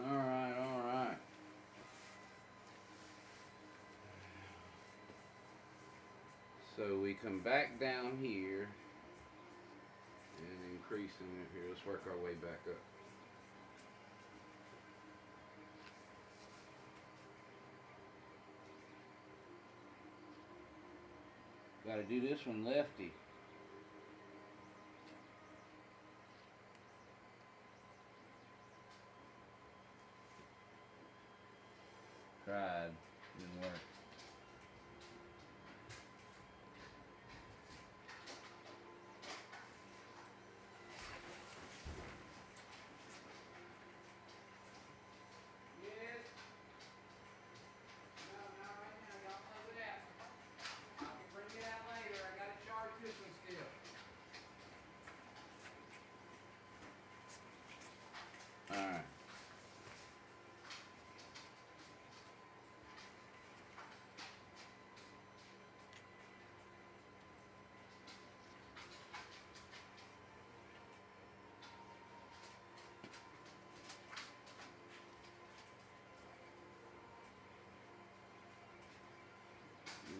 All right. So we come back down here and increasing it here. Let's work our way back up. Got to do this one lefty. Tried, didn't work. Alright.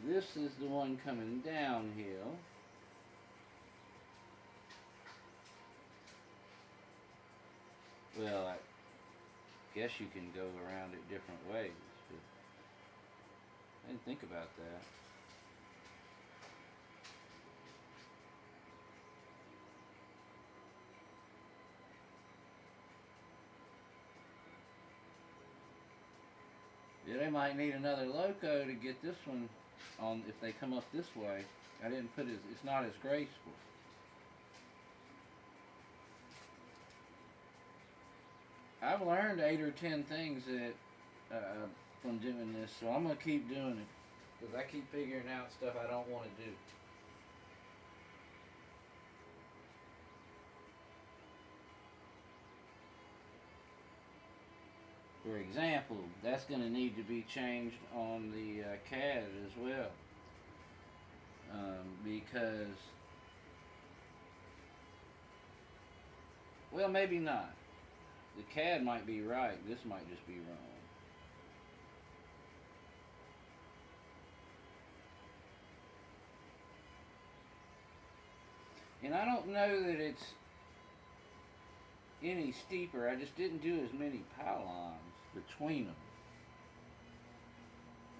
This is the one coming downhill. Well, I guess you can go around it different ways, but I didn't think about that. Yeah, they might need another loco to get this one on if they come up this way. I didn't put it, it's not as graceful. I've learned 8 or 10 things that from doing this, so I'm gonna keep doing it because I keep figuring out stuff I don't want to do. For example, that's going to need to be changed on the CAD as well, because, well, maybe not. The CAD might be right, this might just be wrong. And I don't know that it's any steeper. I just didn't do as many pylons between them.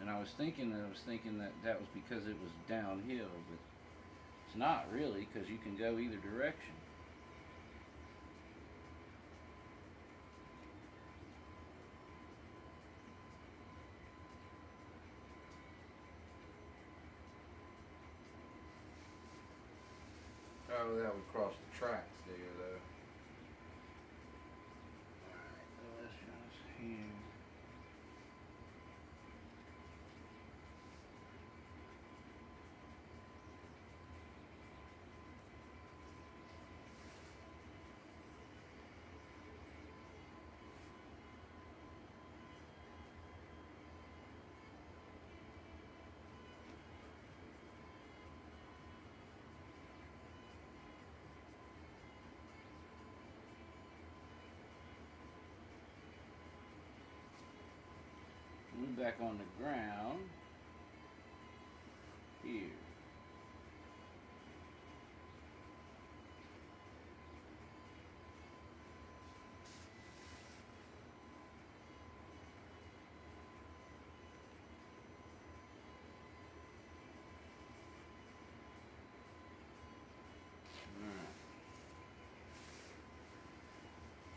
And I was thinking that that was because it was downhill, but it's not really, because you can go either direction. Oh, that would cross the tracks there, though. Alright, let's just here. Move back on the ground here.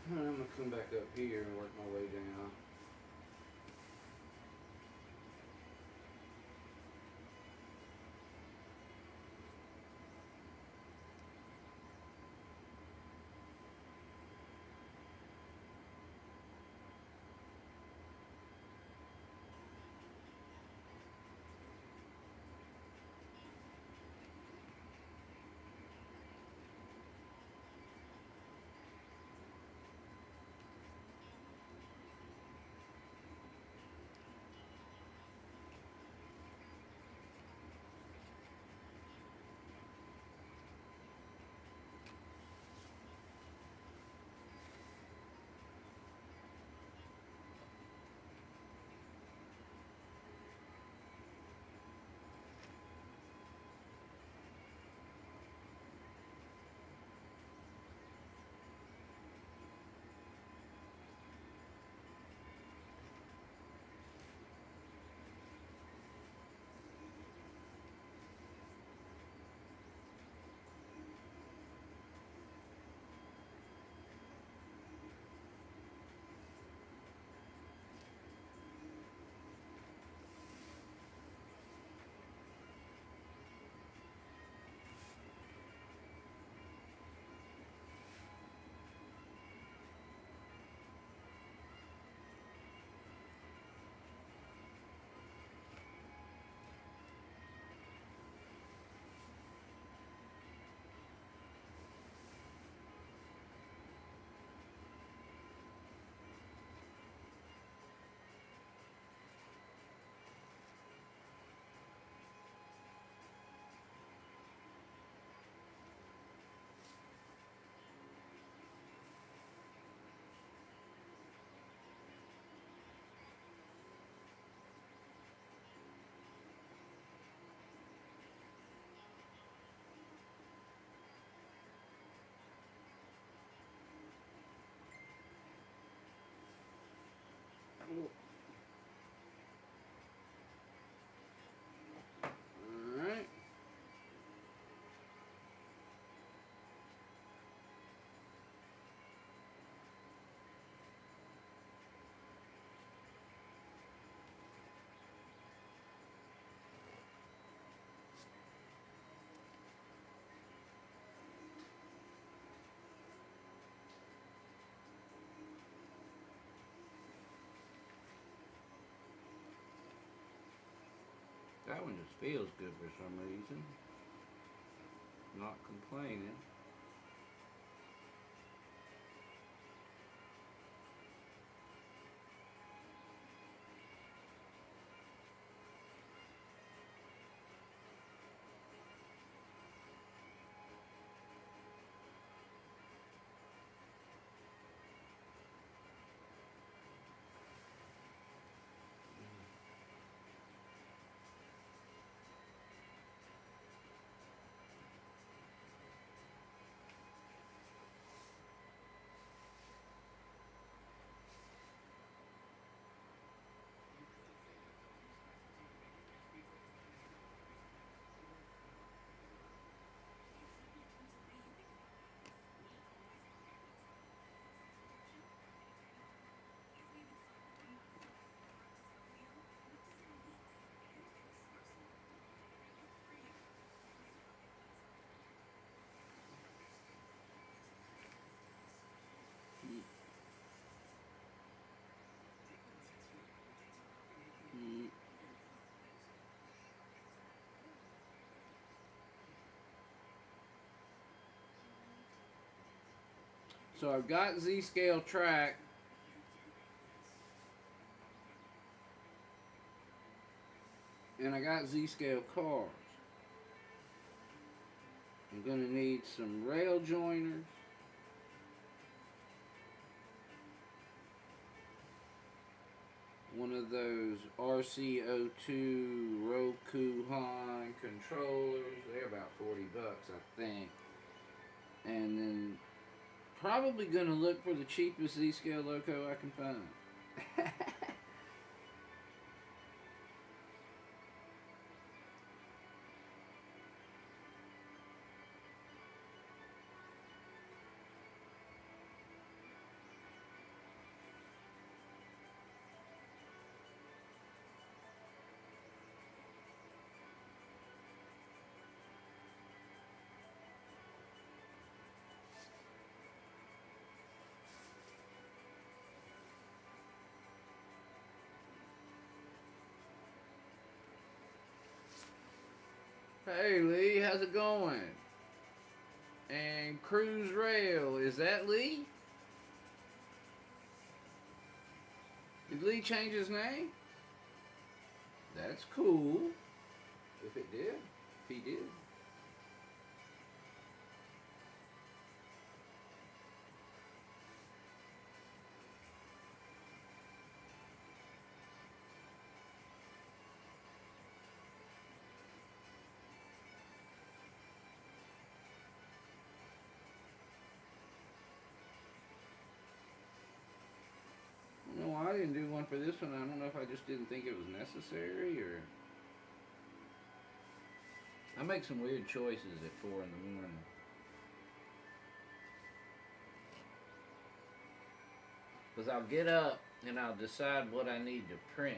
I'm gonna come back up here and work my way down. Alright. That one just feels good for some reason. Not complaining. So I've got Z-scale track. And I got Z-scale cars. I'm going to need some rail joiners. One of those RCO2 Roku Han controllers. They're about $40, I think. And then probably going to look for the cheapest Z-scale loco I can find. Hey Lee, how's it going? And Cruise Rail, is that Lee? Did Lee change his name? That's cool. If it did, if he did. No, I didn't do one for this one. I don't know if I just didn't think it was necessary or... I make some weird choices at 4 in the morning. Because I'll get up and I'll decide what I need to print.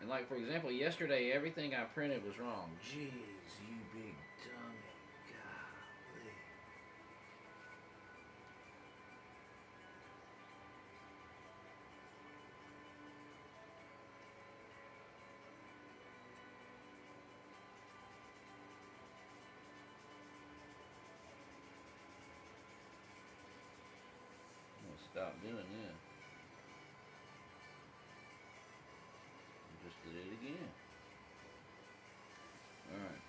And like, for example, yesterday everything I printed was wrong. Jeez, you big dummy. Golly. I'm going to stop doing this. Just did it again. Alright.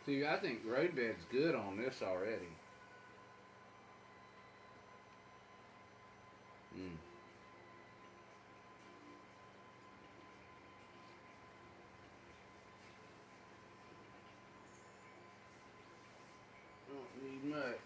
See, I think roadbed's good on this already. Don't need much.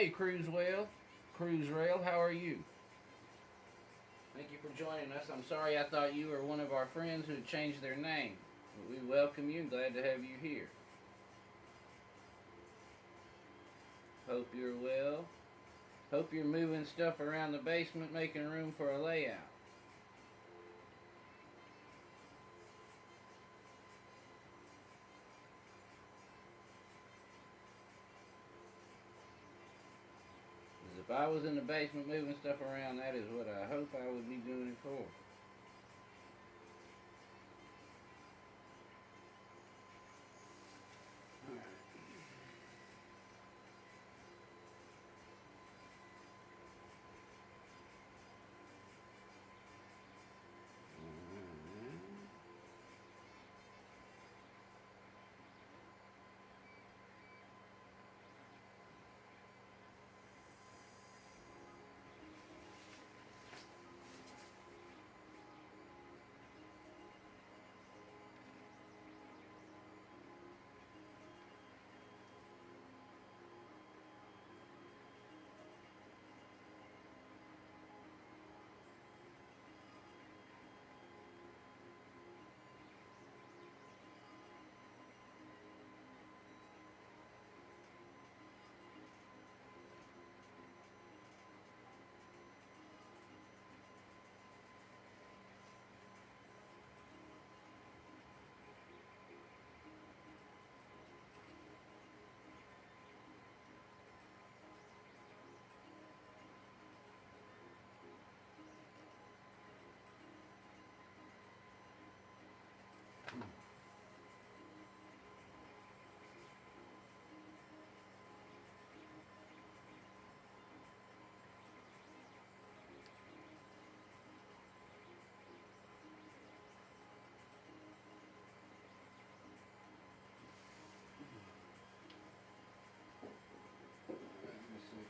Hey, Cruise Rail, how are you? Thank you for joining us. I'm sorry I thought you were one of our friends who had changed their name. But we welcome you and glad to have you here. Hope you're well. Hope you're moving stuff around the basement, making room for a layout. Because if I was in the basement moving stuff around, that is what I hope I would be doing it for.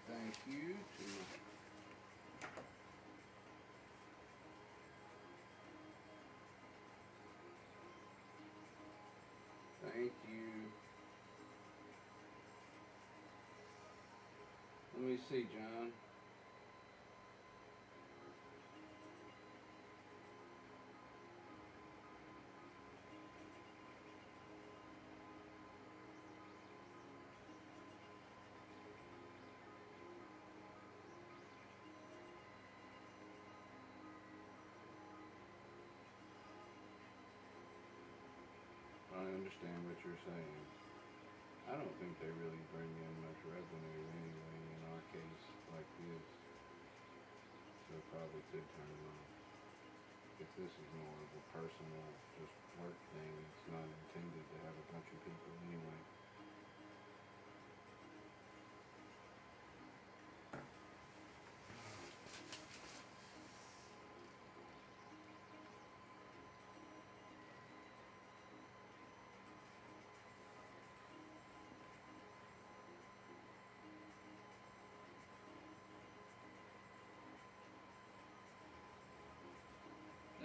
Thank you to thank you. Let me see, John. I understand what you're saying. I don't think they really bring in much revenue anyway in our case like this. So it probably could turn them off. If this is more of a personal, just work thing, it's not intended to have a bunch of people anyway.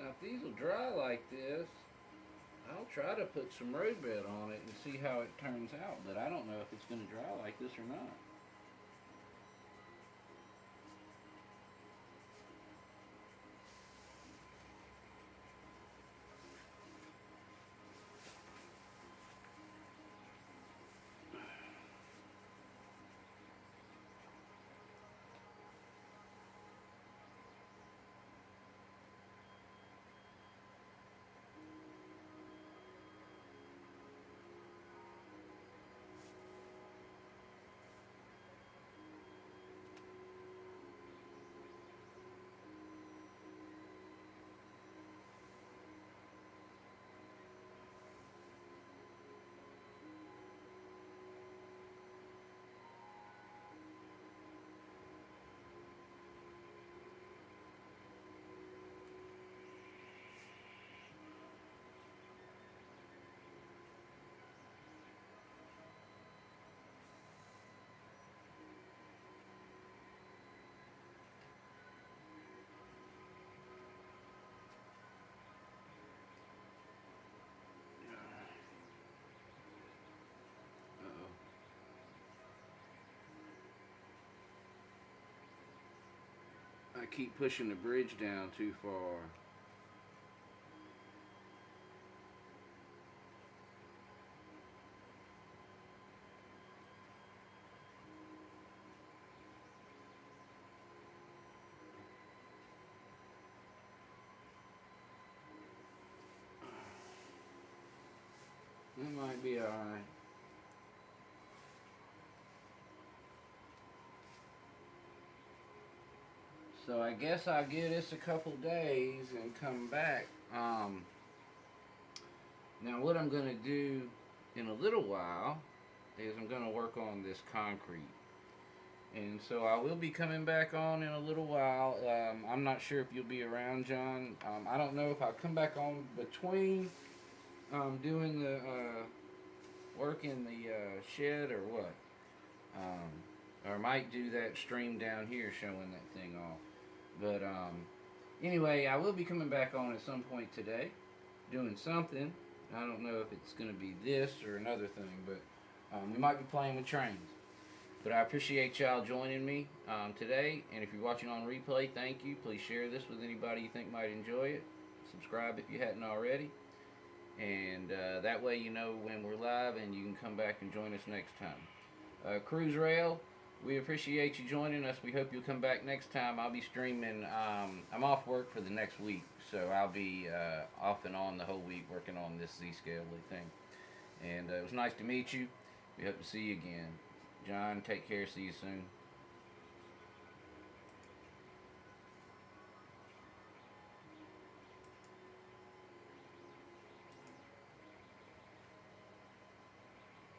Now if these will dry like this, I'll try to put some road bed on it and see how it turns out, but I don't know if it's going to dry like this or not. keep pushing the bridge down too far. It might be alright. So I guess I'll give this a couple days and come back. Now what I'm going to do in a little while is I'm going to work on this concrete. And so I will be coming back on in a little while. I'm not sure if you'll be around, John. I don't know if I'll come back on between doing the work in the shed or what. Or I might do that stream down here showing that thing off. But anyway, I will be coming back on at some point today, doing something. I don't know if it's going to be this or another thing, but we might be playing with trains. But I appreciate y'all joining me today. And if you're watching on replay, thank you. Please share this with anybody you think might enjoy it. Subscribe if you hadn't already. And that way you know when we're live and you can come back and join us next time. Cruise Rail, we appreciate you joining us. We hope you'll come back next time. I'll be streaming. I'm off work for the next week, so I'll be off and on the whole week working on this Z-Scale thing. And it was nice to meet you. We hope to see you again. John, take care. See you soon.